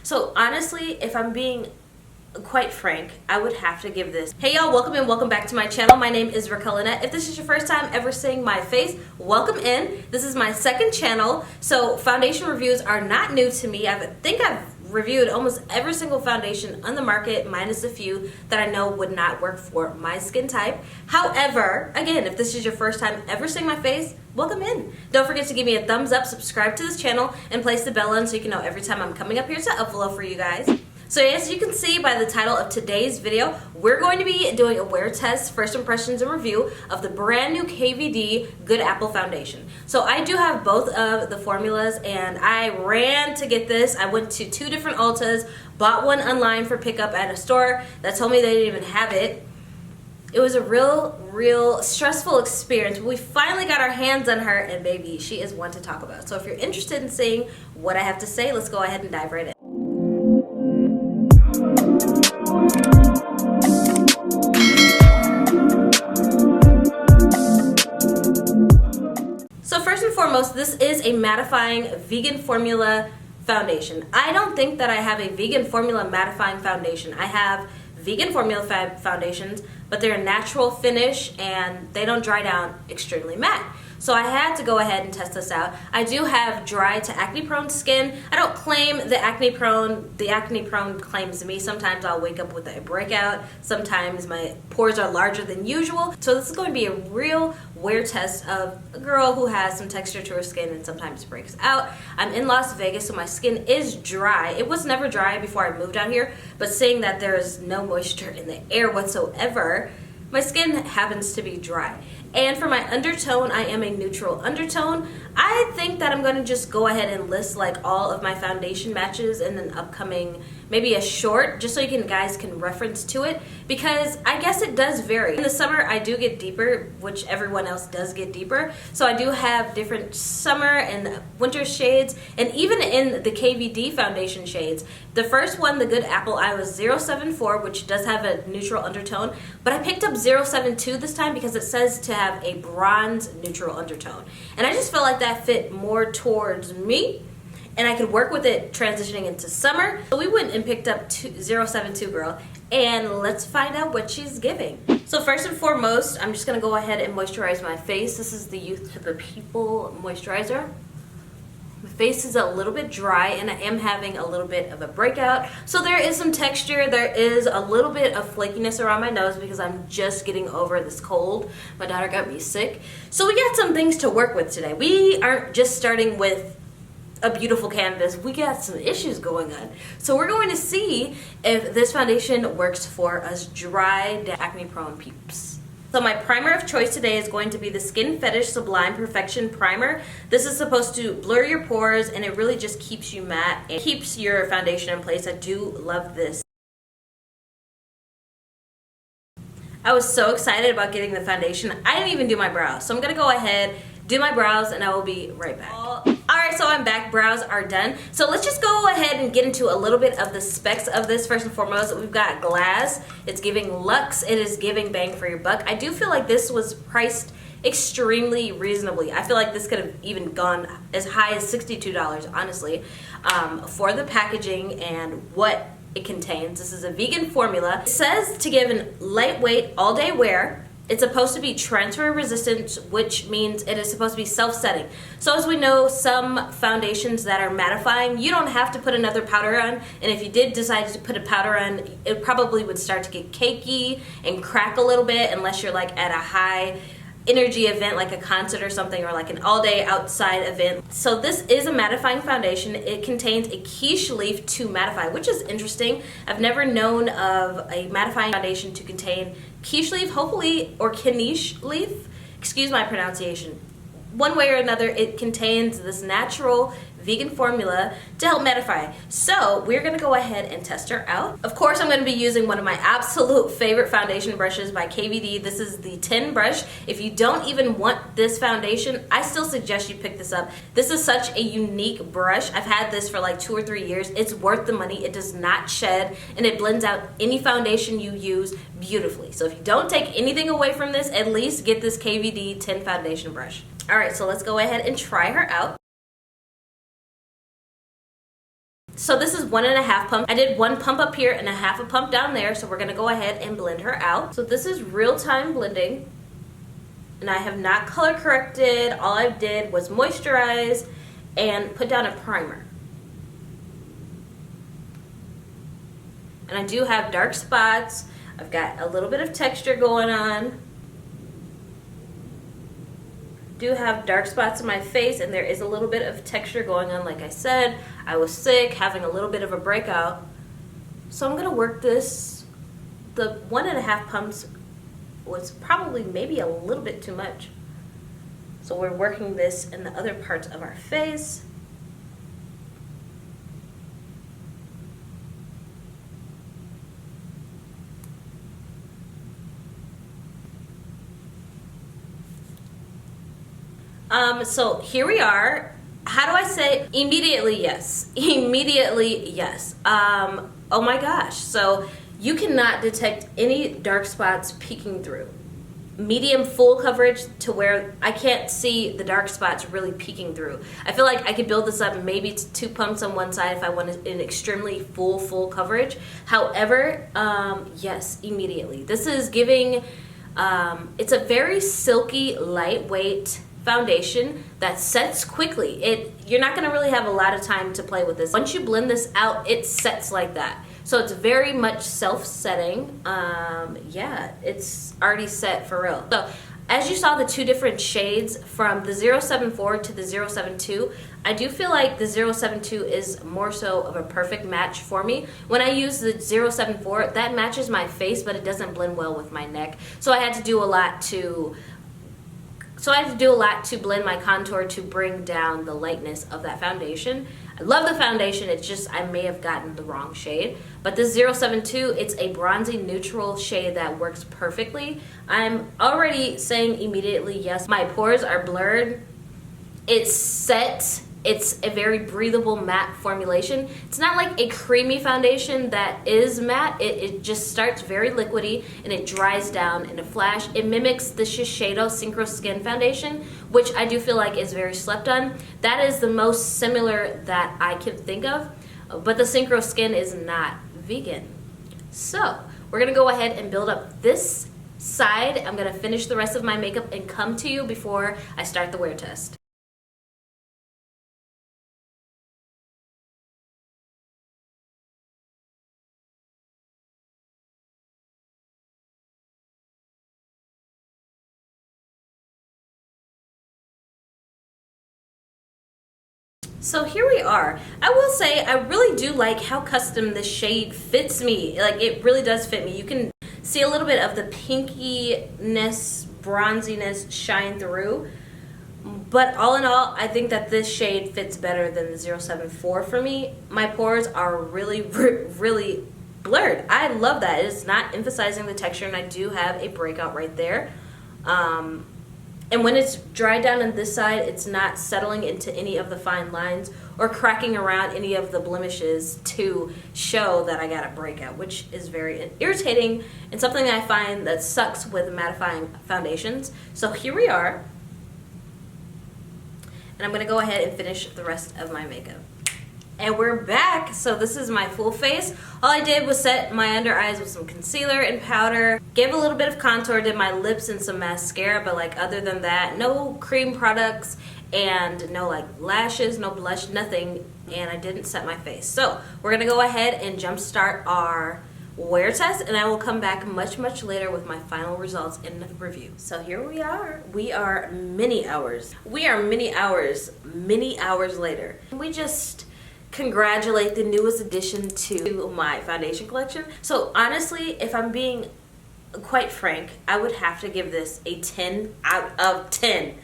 So honestly, if I'm being quite frank, I would have to give this. Hey y'all, welcome and welcome back to my channel. My name is Raquelle Lynnette. If this is your first time ever seeing my face, welcome in. This is my second channel, so foundation reviews are not new to me. I think I've reviewed almost every single foundation on the market, minus a few that I know would not work for my skin type. However, again, if this is your first time ever seeing my face, welcome in. Don't forget to give me a thumbs up, subscribe to this channel, and place the bell on so you can know every time I'm coming up here to upload for you guys. So as you can see by the title of today's video, we're going to be doing a wear test, first impressions and review of the brand new KVD Good Apple Foundation. So I do have both of the formulas and I ran to get this. I went to two different Ultas, bought one online for pickup at a store that told me they didn't even have it. It was a real stressful experience, but we finally got our hands on her, and baby, she is one to talk about. So if you're interested in seeing what I have to say, let's go ahead and dive right in. So first and foremost, this is a mattifying vegan formula foundation. I don't think that I have a vegan formula mattifying foundation. I have vegan formula foundations, but they're a natural finish and they don't dry down extremely matte. So I had to go ahead and test this out. I do have dry to acne prone skin. I don't claim the acne prone claims me. Sometimes I'll wake up with a breakout. Sometimes my pores are larger than usual. So this is going to be a real wear test of a girl who has some texture to her skin and sometimes breaks out. I'm in Las Vegas, so my skin is dry. It was never dry before I moved out here, but seeing that there is no moisture in the air whatsoever, my skin happens to be dry. And for my undertone, I am a neutral undertone. I think that I'm going to just go ahead and list like all of my foundation matches in an upcoming, maybe a short, just so you guys can reference to it, because I guess it does vary. In the summer, I do get deeper, which everyone else does get deeper. So I do have different summer and winter shades, and even in the KVD foundation shades. The first one, the Good Apple, I was 074, which does have a neutral undertone, but I picked up 072 this time because it says to have a bronze neutral undertone. And I just felt like that fit more towards me, and I could work with it transitioning into summer. So we went and picked up 072 girl, and let's find out what she's giving. So first and foremost, I'm just gonna go ahead and moisturize my face. This is the Youth to the People moisturizer. My face is a little bit dry and I am having a little bit of a breakout. So there is some texture, there is a little bit of flakiness around my nose because I'm just getting over this cold. My daughter got me sick. So we got some things to work with today. We aren't just starting with a beautiful canvas, we got some issues going on. So we're going to see if this foundation works for us dry, acne prone peeps. So my primer of choice today is going to be the Skin Fetish Sublime Perfection Primer. This is supposed to blur your pores and it really just keeps you matte and keeps your foundation in place. I do love this. I was so excited about getting the foundation. I didn't even do my brows. So I'm gonna go ahead, do my brows, and I will be right back. Alright, so I'm back. Brows are done. So let's just go ahead and get into a little bit of the specs of this. First and foremost, we've got glass. It's giving luxe. It is giving bang for your buck. I do feel like this was priced extremely reasonably. I feel like this could have even gone as high as $62, honestly, for the packaging and what it contains. This is a vegan formula. It says to give an lightweight all-day wear. It's supposed to be transfer resistant, which means it is supposed to be self-setting. So as we know, some foundations that are mattifying, you don't have to put another powder on, and if you did decide to put a powder on, it probably would start to get cakey and crack a little bit unless you're like at a high energy event like a concert or something, or like an all-day outside event. So this is a mattifying foundation. It contains a quiche leaf to mattify, which is interesting. I've never known of a mattifying foundation to contain quiche leaf, hopefully, or quiche leaf. Excuse my pronunciation. One way or another, it contains this natural vegan formula to help mattify. So we're gonna go ahead and test her out. Of course, I'm gonna be using one of my absolute favorite foundation brushes by KVD. This is the 10 brush. If you don't even want this foundation, I still suggest you pick this up. This is such a unique brush. I've had this for like 2 or 3 years. It's worth the money. It does not shed, and it blends out any foundation you use beautifully. So if you don't take anything away from this, at least get this KVD 10 foundation brush. All right, so let's go ahead and try her out. So this is 1.5 pump. I did 1 pump up here and a half a pump down there, so we're gonna go ahead and blend her out. So this is real-time blending, and I have not color corrected. All I did was moisturize and put down a primer. And I do have dark spots. I've got a little bit of texture going on. Do have dark spots in my face, and there is a little bit of texture going on. Like I said, I was sick, having a little bit of a breakout. So I'm gonna work this. The 1.5 pumps was probably maybe a little bit too much. So we're working this in the other parts of our face. So here we are. How do I say immediately yes? Immediately yes. Oh my gosh. So you cannot detect any dark spots peeking through. Medium full coverage to where I can't see the dark spots really peeking through. I feel like I could build this up maybe to 2 pumps on one side if I wanted an extremely full coverage. However, yes, immediately. This is giving, it's a very silky, lightweight foundation that sets quickly. You're not gonna really have a lot of time to play with this. Once you blend this out, it sets like that. So it's very much self-setting. Yeah, it's already set for real. So as you saw the 2 different shades from the 074 to the 072, I do feel like the 072 is more so of a perfect match for me. When I use the 074, that matches my face, but it doesn't blend well with my neck. So I had to do a lot to blend my contour to bring down the lightness of that foundation. I love the foundation, it's just I may have gotten the wrong shade. But this 072, it's a bronzy neutral shade that works perfectly. I'm already saying immediately yes. My pores are blurred. It's set. It's a very breathable matte formulation. It's not like a creamy foundation that is matte. It just starts very liquidy and it dries down in a flash. It mimics the Shiseido Synchro Skin foundation, which I do feel like is very slept on. That is the most similar that I can think of, but the Synchro Skin is not vegan. So we're gonna go ahead and build up this side. I'm gonna finish the rest of my makeup and come to you before I start the wear test. So here we are. I will say I really do like how custom this shade fits me. Like, it really does fit me. You can see a little bit of the pinkiness, bronziness shine through. But all in all, I think that this shade fits better than the 074 for me. My pores are really, really blurred. I love that. It's not emphasizing the texture, and I do have a breakout right there. And when it's dried down on this side, it's not settling into any of the fine lines or cracking around any of the blemishes to show that I got a breakout, which is very irritating and something I find that sucks with mattifying foundations. So here we are. And I'm going to go ahead and finish the rest of my makeup. And we're back. So this is my full face. All I did was set my under eyes with some concealer and powder, gave a little bit of contour, did my lips and some mascara, but like other than that, no cream products and no like lashes, no blush, nothing, and I didn't set my face. So we're gonna go ahead and jumpstart our wear test, and I will come back much later with my final results in the review. So here we are. We are many hours later. We just congratulate the newest addition to my foundation collection. So honestly, if I'm being quite frank, I would have to give this a 10 out of 10.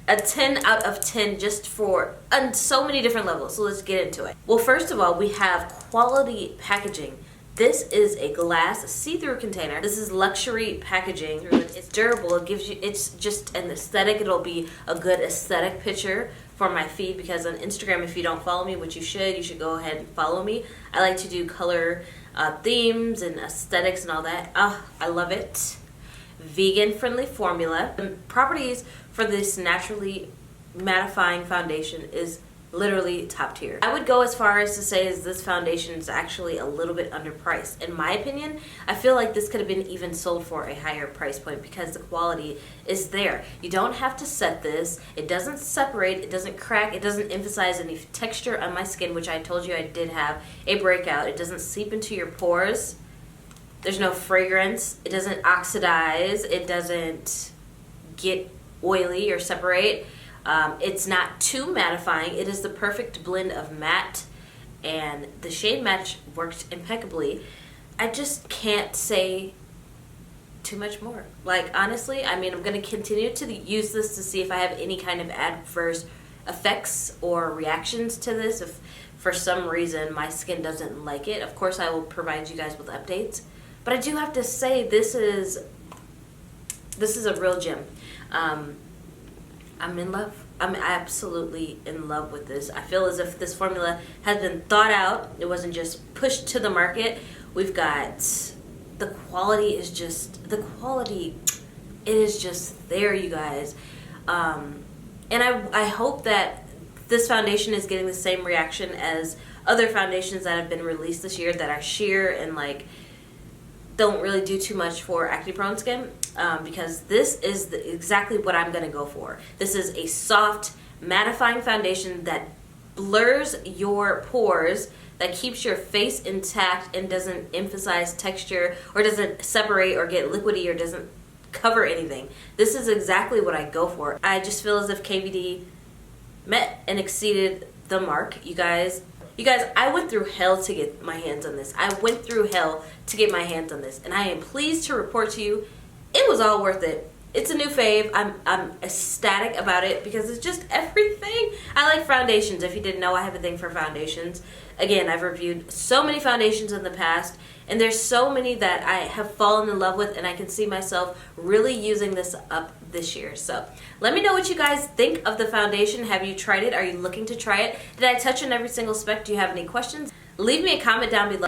A 10 out of 10 just for on so many different levels. So let's get into it. Well, first of all, we have quality packaging. This is a glass see-through container. This is luxury packaging. It's durable. It gives you, it's just an aesthetic. It'll be a good aesthetic picture for my feed, because on Instagram, if you don't follow me, which you should go ahead and follow me. I like to do color themes and aesthetics and all that. I love it. Vegan-friendly formula. The properties for this naturally mattifying foundation is literally top tier. I would go as far as to say is this foundation is actually a little bit underpriced. In my opinion, I feel like this could have been even sold for a higher price point because the quality is there. You don't have to set this. It doesn't separate, it doesn't crack, it doesn't emphasize any texture on my skin, which I told you I did have a breakout. It doesn't seep into your pores. There's no fragrance. It doesn't oxidize. It doesn't get oily or separate. It's not too mattifying. It is the perfect blend of matte, and the shade match worked impeccably. I just can't say too much more. Like, honestly, I mean, I'm going to continue to use this to see if I have any kind of adverse effects or reactions to this. If for some reason my skin doesn't like it, of course I will provide you guys with updates. But I do have to say this is a real gem. I'm in love. I'm absolutely in love with this. I feel as if this formula has been thought out. It wasn't just pushed to the market. We've got the quality is just it is just there, you guys. And I hope that this foundation is getting the same reaction as other foundations that have been released this year that are sheer and like don't really do too much for acne prone skin, because this is exactly what I'm gonna go for. This is a soft mattifying foundation that blurs your pores, that keeps your face intact and doesn't emphasize texture or doesn't separate or get liquidy or doesn't cover anything. This is exactly what I go for. I just feel as if KVD met and exceeded the mark, you guys. You guys, I went through hell to get my hands on this. I went through hell to get my hands on this. And I am pleased to report to you, it was all worth it. It's a new fave. I'm ecstatic about it because it's just everything. I like foundations. If you didn't know, I have a thing for foundations. Again, I've reviewed so many foundations in the past, and there's so many that I have fallen in love with, and I can see myself really using this up this year. So let me know what you guys think of the foundation. Have you tried it? Are you looking to try it? Did I touch on every single spec? Do you have any questions? Leave me a comment down below.